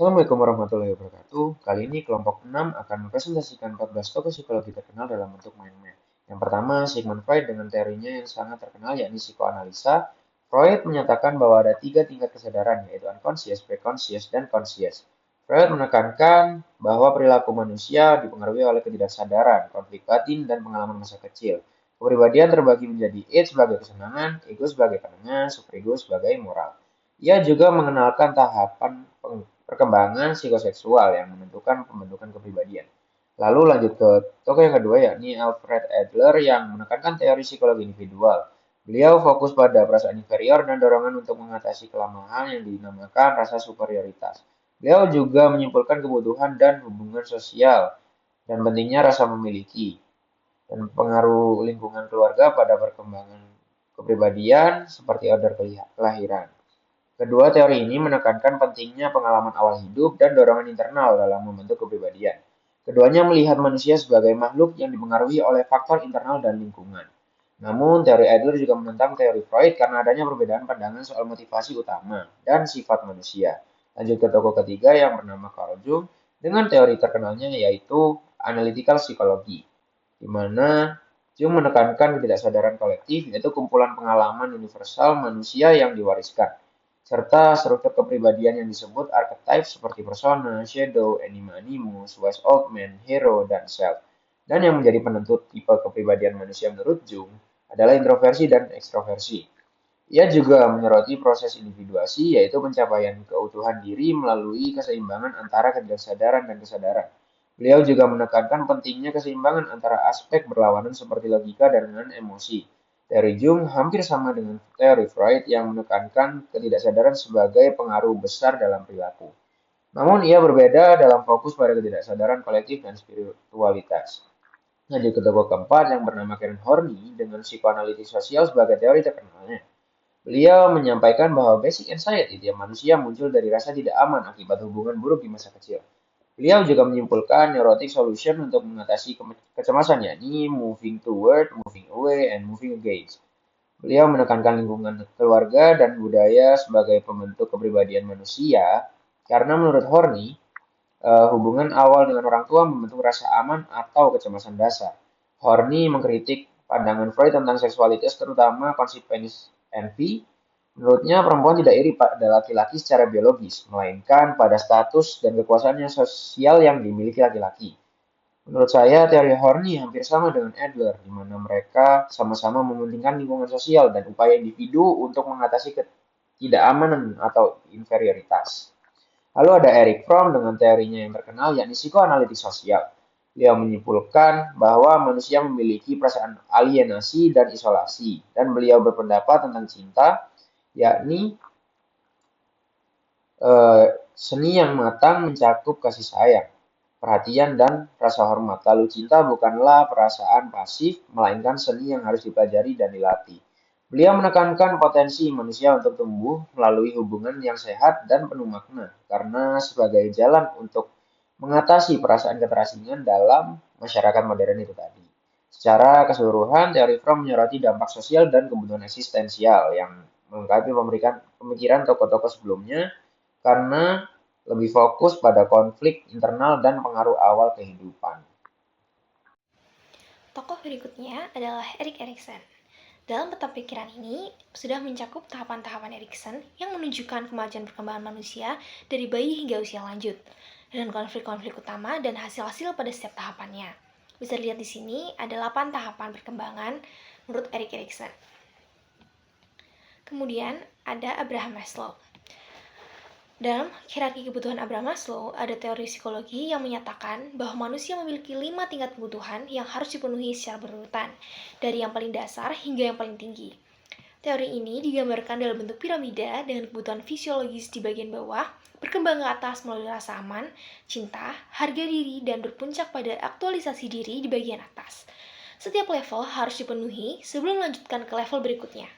Assalamualaikum warahmatullahi wabarakatuh. Kali ini kelompok 6 akan mempresentasikan 14 tokoh psikologi terkenal dalam bentuk main-main. Yang pertama, Sigmund Freud dengan teorinya yang sangat terkenal yakni psikoanalisa. Freud menyatakan bahwa ada 3 tingkat kesadaran yaitu unconscious, preconscious, dan conscious. Freud menekankan bahwa perilaku manusia dipengaruhi oleh ketidaksadaran, konflik batin, dan pengalaman masa kecil. Kepribadian terbagi menjadi id sebagai kesenangan, ego sebagai penengah, superego sebagai moral. Ia juga mengenalkan tahapan perkembangan psikoseksual yang menentukan pembentukan kepribadian. Lalu lanjut ke tokoh yang kedua yakni Alfred Adler yang menekankan teori psikologi individual. Beliau fokus pada perasaan inferior dan dorongan untuk mengatasi kelemahan yang dinamakan rasa superioritas. Beliau juga menyimpulkan kebutuhan dan hubungan sosial dan pentingnya rasa memiliki dan pengaruh lingkungan keluarga pada perkembangan kepribadian seperti order kelahiran. Kedua teori ini menekankan pentingnya pengalaman awal hidup dan dorongan internal dalam membentuk kepribadian. Keduanya melihat manusia sebagai makhluk yang dipengaruhi oleh faktor internal dan lingkungan. Namun, teori Adler juga menentang teori Freud karena adanya perbedaan pandangan soal motivasi utama dan sifat manusia. Lanjut ke tokoh ketiga yang bernama Carl Jung dengan teori terkenalnya yaitu analytical psychology, di mana Jung menekankan ketidaksadaran kolektif yaitu kumpulan pengalaman universal manusia yang diwariskan serta struktur kepribadian yang disebut archetype seperti persona, shadow, anima animus, wise old man, hero, dan self. Dan yang menjadi penentu tipe kepribadian manusia menurut Jung adalah introversi dan ekstroversi. Ia juga menyoroti proses individuasi, yaitu pencapaian keutuhan diri melalui keseimbangan antara ketidaksadaran dan kesadaran. Beliau juga menekankan pentingnya keseimbangan antara aspek berlawanan seperti logika dan emosi. Teori Jung hampir sama dengan teori Freud yang menekankan ketidaksadaran sebagai pengaruh besar dalam perilaku. Namun ia berbeda dalam fokus pada ketidaksadaran kolektif dan spiritualitas. Lanjut ke tokoh keempat yang bernama Karen Horney dengan psikoanalitis sosial sebagai teori terkenalnya. Beliau menyampaikan bahwa basic anxiety tiap manusia muncul dari rasa tidak aman akibat hubungan buruk di masa kecil. Beliau juga menyimpulkan neurotic solution untuk mengatasi kecemasan yakni moving toward, moving away, and moving against. Beliau menekankan lingkungan keluarga dan budaya sebagai pembentuk kepribadian manusia karena menurut Horney, hubungan awal dengan orang tua membentuk rasa aman atau kecemasan dasar. Horney mengkritik pandangan Freud tentang seksualitas terutama consequence envy. Menurutnya perempuan tidak iri pada laki-laki secara biologis, melainkan pada status dan kekuasaan sosial yang dimiliki laki-laki. Menurut saya, teori Horney hampir sama dengan Adler, di mana mereka sama-sama mementingkan lingkungan sosial dan upaya individu untuk mengatasi ketidakamanan atau inferioritas. Lalu ada Eric Fromm dengan teorinya yang terkenal yakni psikoanalitik sosial. Dia menyimpulkan bahwa manusia memiliki perasaan alienasi dan isolasi, dan beliau berpendapat tentang cinta, yakni seni yang matang mencakup kasih sayang, perhatian, dan rasa hormat. Lalu cinta bukanlah perasaan pasif, melainkan seni yang harus dipelajari dan dilatih. Beliau menekankan potensi manusia untuk tumbuh melalui hubungan yang sehat dan penuh makna, karena sebagai jalan untuk mengatasi perasaan keterasingan dalam masyarakat modern itu tadi. Secara keseluruhan, teori Fromm menyoroti dampak sosial dan kebutuhan eksistensial yang melengkapi pemikiran tokoh-tokoh sebelumnya karena lebih fokus pada konflik internal dan pengaruh awal kehidupan. Tokoh berikutnya adalah Erik Erikson. Dalam peta pikiran ini sudah mencakup tahapan-tahapan Erikson yang menunjukkan kemajuan perkembangan manusia dari bayi hingga usia lanjut, dan konflik-konflik utama dan hasil-hasil pada setiap tahapannya. Bisa dilihat di sini ada 8 tahapan perkembangan menurut Erik Erikson. Kemudian ada Abraham Maslow. Dalam hierarki kebutuhan Abraham Maslow, ada teori psikologi yang menyatakan bahwa manusia memiliki 5 tingkat kebutuhan yang harus dipenuhi secara berurutan, dari yang paling dasar hingga yang paling tinggi. Teori ini digambarkan dalam bentuk piramida dengan kebutuhan fisiologis di bagian bawah, berkembang ke atas melalui rasa aman, cinta, harga diri, dan berpuncak pada aktualisasi diri di bagian atas. Setiap level harus dipenuhi sebelum melanjutkan ke level berikutnya.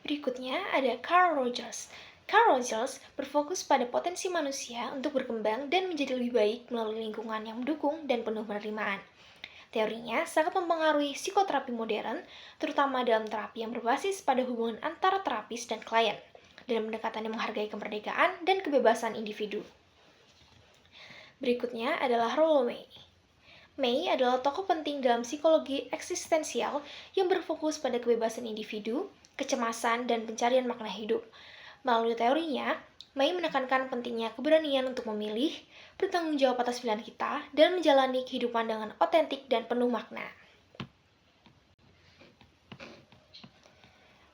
Berikutnya ada Carl Rogers. Carl Rogers berfokus pada potensi manusia untuk berkembang dan menjadi lebih baik melalui lingkungan yang mendukung dan penuh penerimaan. Teorinya sangat mempengaruhi psikoterapi modern, terutama dalam terapi yang berbasis pada hubungan antara terapis dan klien. dan pendekatan yang menghargai kemerdekaan dan kebebasan individu. Berikutnya adalah Rollo May. May adalah tokoh penting dalam psikologi eksistensial yang berfokus pada kebebasan individu, kecemasan, dan pencarian makna hidup. Melalui teorinya, May menekankan pentingnya keberanian untuk memilih, bertanggung jawab atas pilihan kita, dan menjalani kehidupan dengan otentik dan penuh makna.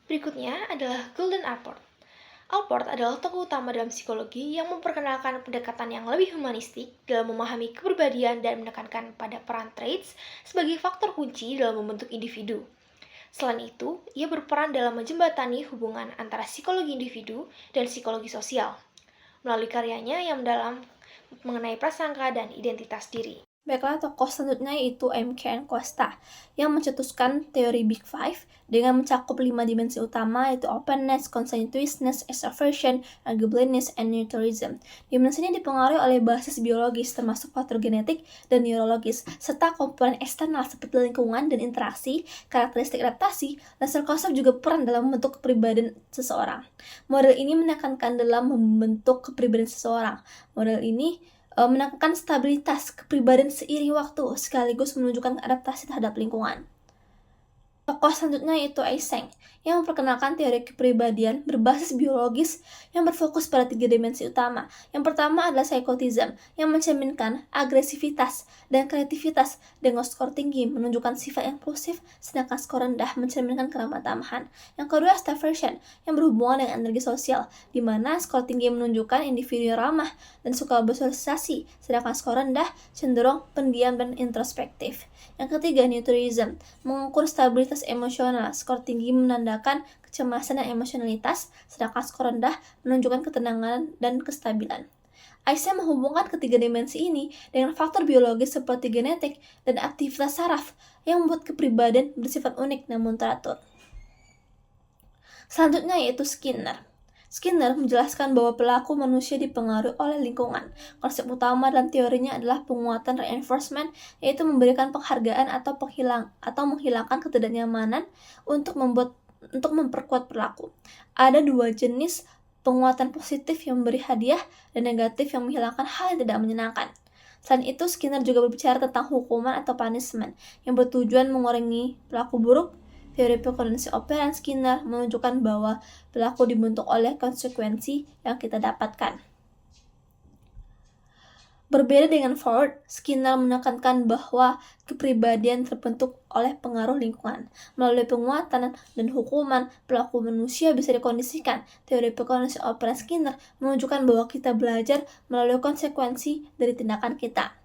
Berikutnya adalah Gordon Allport. Allport adalah tokoh utama dalam psikologi yang memperkenalkan pendekatan yang lebih humanistik dalam memahami kepribadian dan menekankan pada peran traits sebagai faktor kunci dalam membentuk individu. Selain itu, ia berperan dalam menjembatani hubungan antara psikologi individu dan psikologi sosial, melalui karyanya yang mendalam mengenai prasangka dan identitas diri. Baiklah, tokoh selanjutnya yaitu M.K. Costa yang mencetuskan teori Big Five dengan mencakup 5 dimensi utama yaitu openness, conscientiousness, extraversion, agreeableness, and neutralism. Dimensinya dipengaruhi oleh basis biologis termasuk faktor genetik dan neurologis, serta komponen eksternal seperti lingkungan dan interaksi, karakteristik adaptasi, dan konsep juga peran dalam membentuk kepribadian seseorang. Model ini menekankan dalam membentuk kepribadian seseorang. Model ini menekankan stabilitas kepribadian seiring waktu sekaligus menunjukkan adaptasi terhadap lingkungan. Tokoh selanjutnya yaitu Eysenck yang memperkenalkan teori kepribadian berbasis biologis yang berfokus pada 3 dimensi utama. Yang pertama adalah psychotism yang mencerminkan agresivitas dan kreativitas dengan skor tinggi menunjukkan sifat impulsif, sedangkan skor rendah mencerminkan keramah tamahan. Yang kedua extraversion yang berhubungan dengan energi sosial, di mana skor tinggi menunjukkan individu yang ramah dan suka bersosialisasi, sedangkan skor rendah cenderung pendiam dan introspektif. Yang ketiga neutralism mengukur stabilitas emosional, skor tinggi menandakan kecemasan dan emosionalitas, sedangkan skor rendah menunjukkan ketenangan dan kestabilan. Eysenck menghubungkan ketiga dimensi ini dengan faktor biologis seperti genetik dan aktivitas saraf yang membuat kepribadian bersifat unik namun teratur. Selanjutnya yaitu Skinner. Skinner menjelaskan bahwa pelaku manusia dipengaruhi oleh lingkungan. Konsep utama dalam teorinya adalah penguatan reinforcement, yaitu memberikan penghargaan atau menghilangkan ketidaknyamanan untuk memperkuat perilaku. Ada 2 jenis penguatan positif yang memberi hadiah dan negatif yang menghilangkan hal yang tidak menyenangkan. Selain itu, Skinner juga berbicara tentang hukuman atau punishment yang bertujuan mengurangi perilaku buruk. Teori prekondensi operan Skinner menunjukkan bahwa perilaku dibentuk oleh konsekuensi yang kita dapatkan. Berbeda dengan Ford, Skinner menekankan bahwa kepribadian terbentuk oleh pengaruh lingkungan. Melalui penguatan dan hukuman, perilaku manusia bisa dikondisikan. Teori prekondensi operan Skinner menunjukkan bahwa kita belajar melalui konsekuensi dari tindakan kita.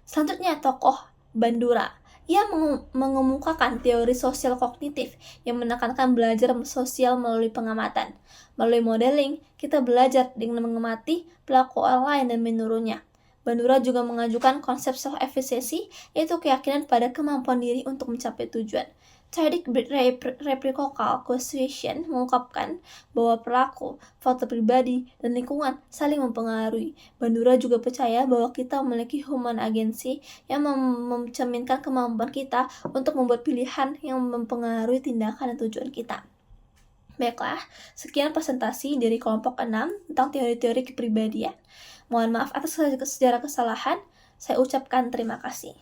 Selanjutnya, tokoh Bandura. Ia mengemukakan teori sosial kognitif yang menekankan belajar sosial melalui pengamatan. Melalui modeling, kita belajar dengan mengamati perilaku orang lain dan menirunya. Bandura juga mengajukan konsep self-efficacy, yaitu keyakinan pada kemampuan diri untuk mencapai tujuan. Teorik reciprocal causation mengungkapkan bahwa perilaku, faktor pribadi, dan lingkungan saling mempengaruhi. Bandura juga percaya bahwa kita memiliki human agency yang mencerminkan kemampuan kita untuk membuat pilihan yang mempengaruhi tindakan dan tujuan kita. Baiklah, sekian presentasi dari kelompok 6 tentang teori-teori kepribadian. Mohon maaf atas segala kesalahan, saya ucapkan terima kasih.